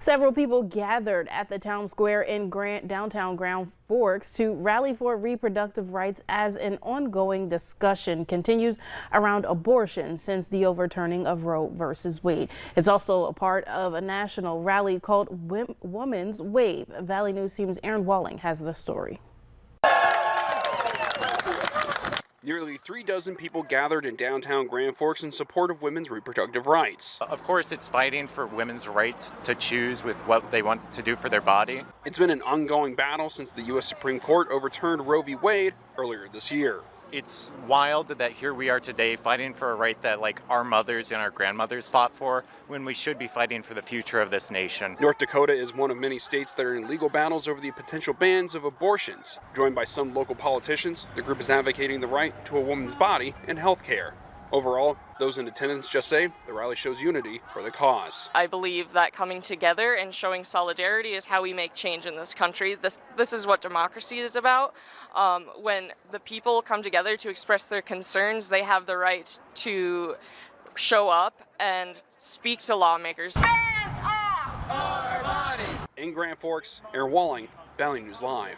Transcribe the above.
Several people gathered at the town square in downtown Grand Forks to rally for reproductive rights as an ongoing discussion continues around abortion since the overturning of Roe versus Wade. It's also a part of a national rally called Women's Wave. Valley News Team's Aaron Walling has the story. Nearly 36 people gathered in downtown Grand Forks in support of women's reproductive rights. Of course, it's fighting for women's rights to choose with what they want to do for their body. It's been an ongoing battle since the U.S. Supreme Court overturned Roe v. Wade earlier this year. It's wild that here we are today fighting for a right that our mothers and our grandmothers fought for when we should be fighting for the future of this nation. North Dakota is one of many states that are in legal battles over the potential bans of abortions. Joined by some local politicians, the group is advocating the right to a woman's body and health care. Overall, those in attendance just say the rally shows unity for the cause. I believe that coming together and showing solidarity is how we make change in this country. This is what democracy is about. When the people come together to express their concerns, they have the right to show up and speak to lawmakers. Hands off our bodies! In Grand Forks, Aaron Walling, Valley News Live.